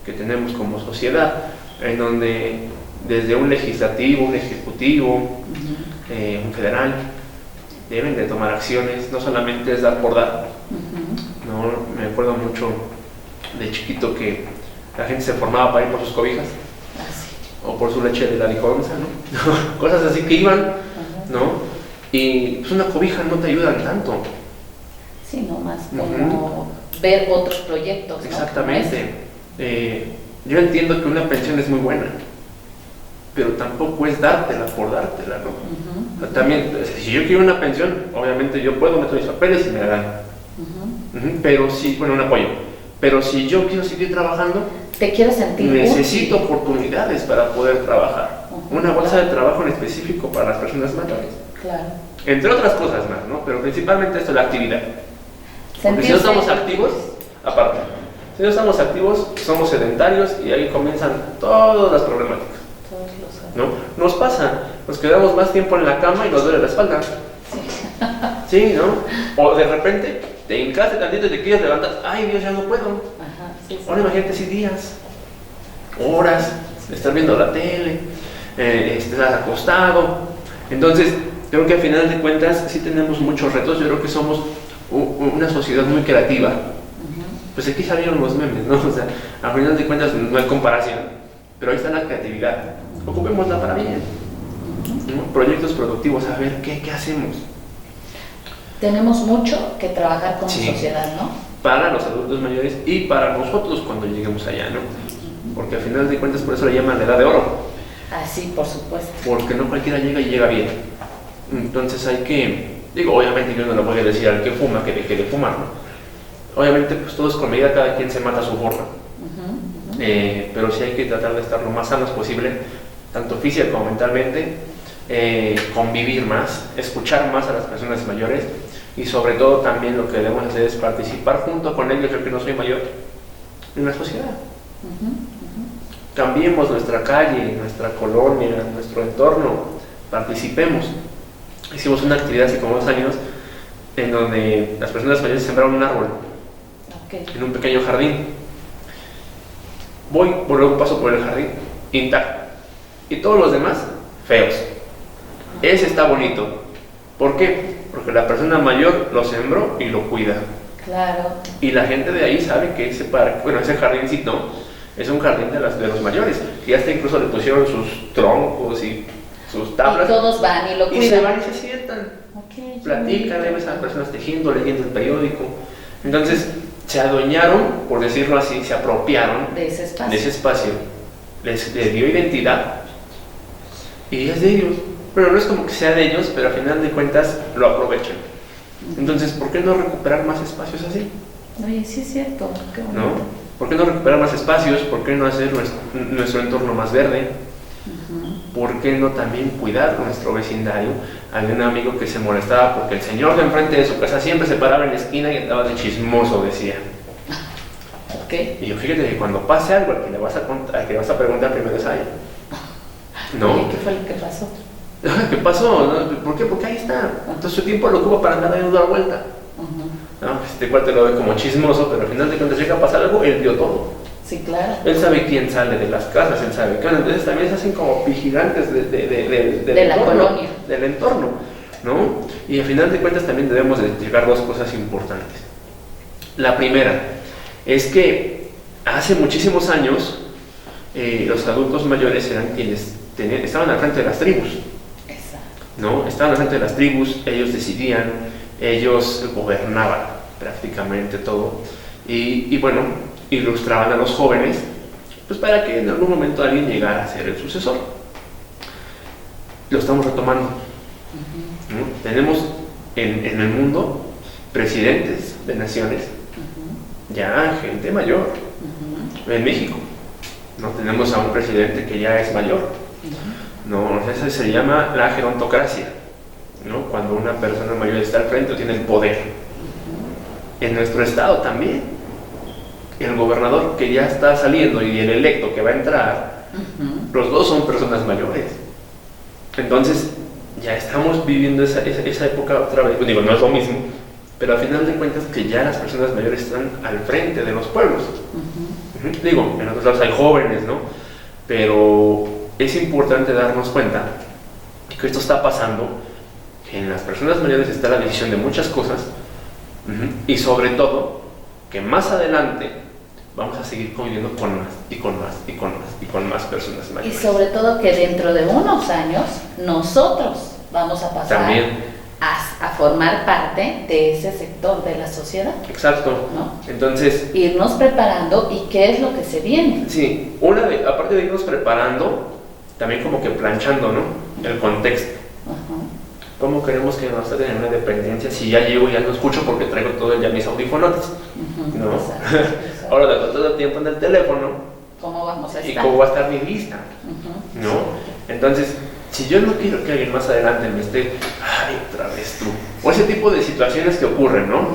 que tenemos como sociedad, en donde desde un legislativo, un ejecutivo, un federal, deben de tomar acciones, no solamente es dar por dar. No, me acuerdo mucho de chiquito que la gente se formaba para ir por sus cobijas o por su leche de la liconza, ¿no? Cosas así que iban, ¿no? Y pues una cobija no te ayudan tanto. Sí, nomás como ver otros proyectos, ¿no? Exactamente. Yo entiendo que una pensión es muy buena, pero tampoco es dártela por dártela, ¿no? O sea, también, si yo quiero una pensión, obviamente yo puedo meter mis papeles y me la dan. Pero sí, bueno, un apoyo. Pero si yo quiero seguir trabajando, te quieres sentir necesito útil. oportunidades para poder trabajar. Una bolsa de trabajo en específico para las personas mayores. Claro. Entre otras cosas más, ¿no? Pero principalmente esto es la actividad. Porque si no estamos activos, aparte, si no estamos activos, somos sedentarios y ahí comienzan todas las problemáticas. ¿No? Nos pasa, nos quedamos más tiempo en la cama y nos duele la espalda. Sí, ¿no? O de repente te hincaste tantito y te quieres levantar. Ay, Dios, ya no puedo. Ahora imagínate si días, horas, estar viendo la tele, estás acostado. Entonces, creo que al final de cuentas sí tenemos muchos retos. Yo creo que somos una sociedad muy creativa. Pues aquí salieron los memes, ¿no? O sea, al final de cuentas no hay comparación, pero ahí está la creatividad. Ocupémosla para bien, ¿no? Proyectos productivos, a ver qué hacemos. Tenemos mucho que trabajar como Sí. sociedad, ¿no? Para los adultos mayores y para nosotros cuando lleguemos allá, ¿no? Porque al final de cuentas por eso le llaman la edad de oro. Ah, sí, por supuesto. Porque no cualquiera llega y llega bien. Entonces hay que, digo, obviamente yo no le voy a decir al que fuma que deje de fumar, ¿no? Obviamente pues todo es con medida, cada quien se mata a su forma. Pero sí hay que tratar de estar lo más sanos posible, tanto física como mentalmente, convivir más, escuchar más a las personas mayores y sobre todo también lo que debemos hacer es participar junto con ellos, yo que no soy mayor, en la sociedad. Cambiemos nuestra calle, nuestra colonia, nuestro entorno, participemos. Hicimos una actividad hace como 2 años en donde las personas mayores sembraron un árbol en un pequeño jardín. Luego paso por el jardín intacto y todos los demás feos. Ese está bonito. ¿Por qué? Porque la persona mayor lo sembró y lo cuida. Claro. Y la gente de ahí sabe que ese parque, bueno, ese jardincito es un jardín de los mayores. Y hasta incluso le pusieron sus troncos y sus tablas. Y todos van y lo cuidan. Y se van y se sientan. Okay, Platican, ves a personas tejiendo, leyendo el periódico. Entonces, se adueñaron, por decirlo así, se apropiaron de ese espacio. Les dio identidad y es de ellos. Pero no es como que sea de ellos, pero al final de cuentas lo aprovechan. Entonces, ¿por qué no recuperar más espacios así? Oye, sí es cierto. Qué bonito. ¿No? ¿Por qué no recuperar más espacios? ¿Por qué no hacer nuestro entorno más verde? ¿Por qué no también cuidar nuestro vecindario? Había un amigo que se molestaba porque el señor de enfrente de su casa siempre se paraba en la esquina y andaba de chismoso, decía. Okay. Y yo, fíjate que cuando pase algo, al que le vas a preguntar primero es a él. ¿No? Oye, ¿qué fue lo que pasó? ¿Qué pasó? ¿Por qué? Porque ahí está. Entonces su tiempo lo ocupa para andar dando la vuelta. ¿No? Este cuate lo ve como chismoso, pero al final de cuentas llega a pasar algo, él vio todo. Sí, claro. Él sabe quién sale de las casas, él sabe qué. Entonces también se hacen como vigilantes de la colonia. Del entorno, ¿no? Y al final de cuentas también debemos de llegar dos cosas importantes. La primera es que hace muchísimos años los adultos mayores eran quienes estaban al frente de las tribus. ¿No? Estaban al frente de las tribus, ellos decidían, ellos gobernaban prácticamente todo y bueno, ilustraban a los jóvenes pues para que en algún momento alguien llegara a ser el sucesor. Lo estamos retomando. ¿No? Tenemos en el mundo presidentes de naciones, ya gente mayor. En México, ¿no? Tenemos a un presidente que ya es mayor. No, eso se llama la gerontocracia, ¿no? Cuando una persona mayor está al frente o tiene el poder. En nuestro estado también, el gobernador que ya está saliendo y el electo que va a entrar, los dos son personas mayores. Entonces, ya estamos viviendo esa época otra vez. Digo, no es lo mismo, pero al final de cuentas que ya las personas mayores están al frente de los pueblos. Digo, en otros lados hay jóvenes, ¿no? Pero es importante darnos cuenta que esto está pasando, que en las personas mayores está la decisión de muchas cosas y sobre todo que más adelante vamos a seguir conviviendo con más y con más y con más y con más personas mayores. Y sobre todo que dentro de unos años nosotros vamos a pasar también a formar parte de ese sector de la sociedad. Exacto, ¿no? Entonces irnos preparando y qué es lo que se viene. Sí, aparte de irnos preparando, también como que planchando, ¿no? El contexto. ¿Cómo queremos que nos traten en una dependencia si ya llego y ya no escucho porque traigo todo el día mis audífonos? ¿No? Exacto. Ahora dejo todo el tiempo en el teléfono. ¿Cómo vamos a estar? ¿Y cómo va a estar mi vista? ¿No? Entonces, si yo no quiero que alguien más adelante me esté, ay, otra vez tú. O ese tipo de situaciones que ocurren, ¿no?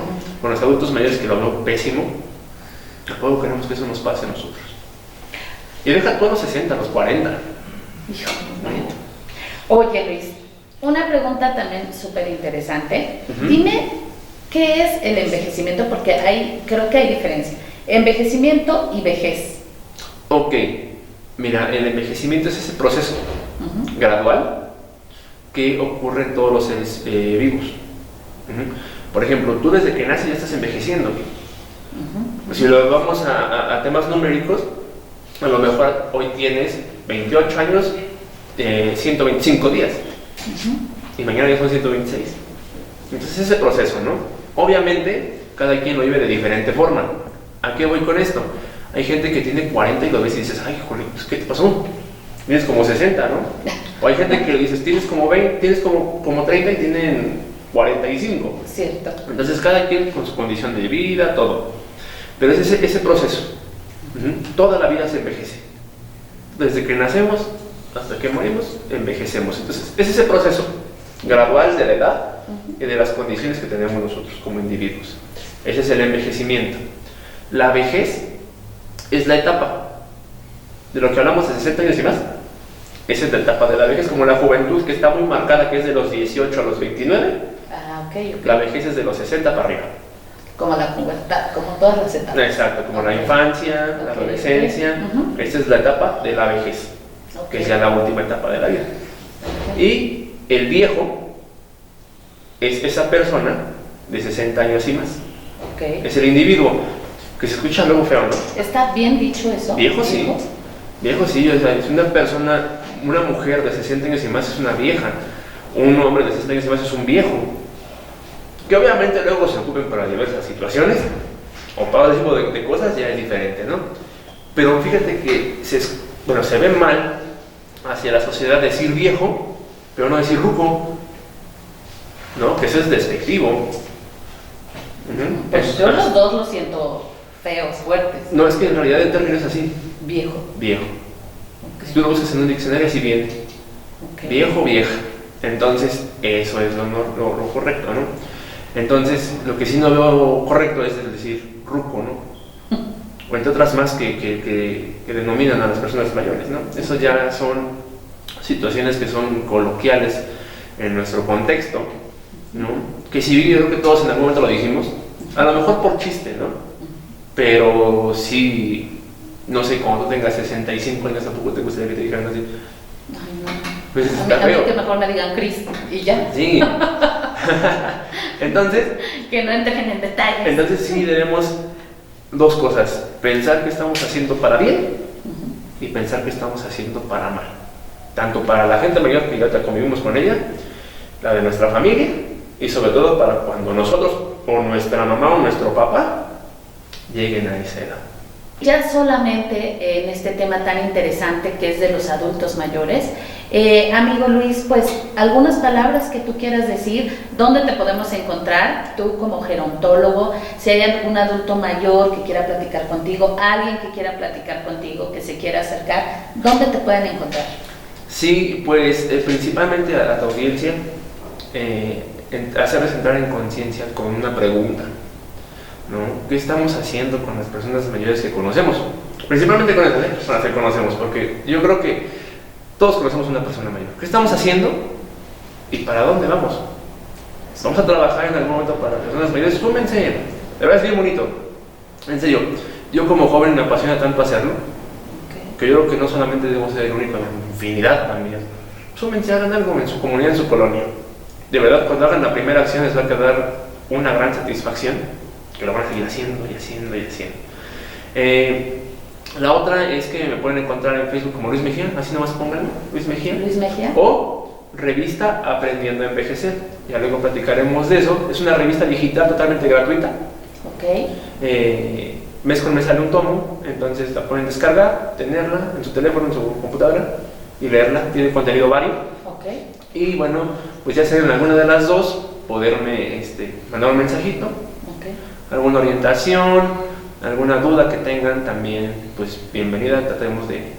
Con los adultos mayores que lo veo pésimo. Tampoco queremos que eso nos pase a nosotros. Y deja todos los 60, los 40. Hijo, oye, Luis, una pregunta también súper interesante. Dime, ¿qué es el envejecimiento? Porque creo que hay diferencia. Envejecimiento y vejez. Ok, mira, el envejecimiento es ese proceso gradual que ocurre en todos los seres vivos. Por ejemplo, tú desde que naces ya estás envejeciendo. Si lo vamos a temas numéricos, a lo mejor hoy tienes 28 años, 125 días. Y mañana ya son 126. Entonces ese proceso, ¿no? Obviamente, cada quien lo vive de diferente forma. ¿A qué voy con esto? Hay gente que tiene 40 y lo ves y dices, ay, joder, ¿qué te pasó? Tienes como 60, ¿no? O hay gente que le dices, tienes como 20, tienes como 30 y tienen 45. Cierto. Entonces cada quien con su condición de vida, todo. Pero es ese proceso. Toda la vida se envejece. Desde que nacemos hasta que morimos, envejecemos. Entonces es ese proceso gradual de la edad y de las condiciones que tenemos nosotros como individuos. Ese es el envejecimiento. La vejez es la etapa de lo que hablamos de 60 años y más. Esa es la etapa de la vejez, como la juventud, que está muy marcada, que es de los 18 a los 29. Okay. La vejez es de los 60 para arriba. Como la pubertad, como todas las etapas. Exacto, como la infancia, la adolescencia. Esta es la etapa de la vejez, que es ya la última etapa de la vida. Y el viejo es esa persona de 60 años y más. Es el individuo, que se escucha luego feo, ¿no? ¿Está bien dicho eso? Viejo sí. Viejo sí, o sea, es una persona una mujer de 60 años y más es una vieja, un hombre de 60 años y más es un viejo, que obviamente luego se ocupen para diversas situaciones o para ese tipo de cosas ya es diferente, ¿no? Pero fíjate que se ve mal hacia la sociedad decir viejo, pero no decir ruco, ¿no? Que eso es despectivo. Pues yo los dos los siento feos, fuertes. No, es que en realidad el término es así. Viejo. Viejo. Okay. Si tú lo buscas en un diccionario así viene. Okay. Viejo, vieja. Entonces, eso es lo correcto, ¿no? Entonces, lo que sí no veo correcto es el decir ruco, ¿no? O entre otras más que denominan a las personas mayores, ¿no? Eso ya son situaciones que son coloquiales en nuestro contexto, ¿no? Que sí, yo creo que todos en algún momento lo dijimos, a lo mejor por chiste, ¿no? Pero sí, no sé, cuando tú tengas 65 años tampoco te gustaría que te dijeran así. Ay, no. Pues a está mí feo. que mejor me digan Chris y ya. Sí. Entonces, que no entren en detalles. Entonces sí debemos dos cosas, pensar que estamos haciendo para bien y pensar que estamos haciendo para mal. Tanto para la gente mayor que ya convivimos con ella, la de nuestra familia, y sobre todo para cuando nosotros o nuestra mamá o nuestro papá lleguen a esa edad. Ya solamente en este tema tan interesante que es de los adultos mayores, amigo Luis, pues algunas palabras que tú quieras decir, ¿dónde te podemos encontrar? Tú como gerontólogo, si hay algún adulto mayor que quiera platicar contigo, alguien que quiera platicar contigo, que se quiera acercar, ¿dónde te pueden encontrar? Sí, pues principalmente a tu audiencia, hacerles entrar en conciencia con una pregunta, ¿no? ¿Qué estamos haciendo con las personas mayores que conocemos? Principalmente con las personas que conocemos, porque yo creo que todos conocemos una persona mayor. ¿Qué estamos haciendo y para dónde vamos? Vamos a trabajar en algún momento para las personas mayores. Súmense, de verdad es bien bonito. En serio, yo como joven me apasiona tanto hacerlo, que yo creo que no solamente debemos ser el único, en infinidad también. Súmense, hagan algo en su comunidad, en su colonia. De verdad, cuando hagan la primera acción les va a quedar una gran satisfacción, que lo van a seguir haciendo y haciendo y haciendo. La otra es que me pueden encontrar en Facebook como Luis Mejía, así nomás pónganlo, Luis Mejía. Luis Mejía. O revista Aprendiendo a Envejecer. Ya luego platicaremos de eso. Es una revista digital totalmente gratuita. Ok. Mes con mes sale un tomo, entonces la pueden descargar, tenerla en su teléfono, en su computadora y leerla. Tiene contenido vario. Ok. Y bueno, pues ya sea en alguna de las dos, poderme mandar un mensajito. Ok. Alguna orientación, alguna duda que tengan también, pues bienvenida, tratemos de...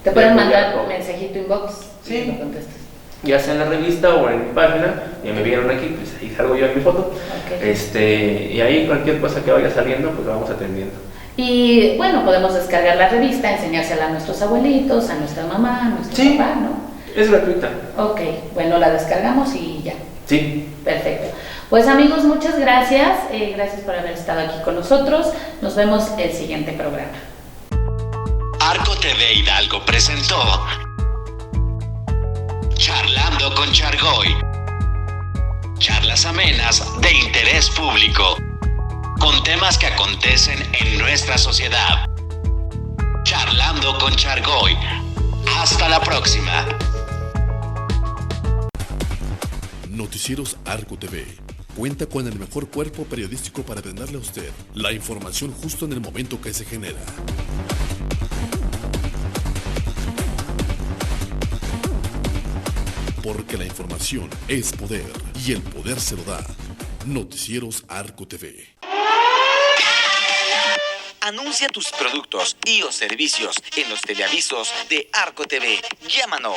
Te pueden mandar todo. un mensajito inbox. Sí. Y lo contestas. Ya sea en la revista o en mi página, ya me vieron aquí, pues ahí salgo yo en mi foto. Okay. Y ahí cualquier cosa que vaya saliendo, pues lo vamos atendiendo. Y bueno, podemos descargar la revista, enseñársela a nuestros abuelitos, a nuestra mamá, a nuestro Sí. papá, ¿no? Es gratuita. Ok, bueno, la descargamos y ya. Sí. Perfecto. Pues amigos, muchas gracias. Gracias por haber estado aquí con nosotros. Nos vemos el siguiente programa. Arco TV Hidalgo presentó Charlando con Chargoy. Charlas amenas de interés público, con temas que acontecen en nuestra sociedad. Charlando con Chargoy. Hasta la próxima. Noticieros Arco TV cuenta con el mejor cuerpo periodístico para brindarle a usted la información justo en el momento que se genera. Porque la información es poder y el poder se lo da. Noticieros Arco TV. Anuncia tus productos y o servicios en los teleavisos de Arco TV. Llámanos.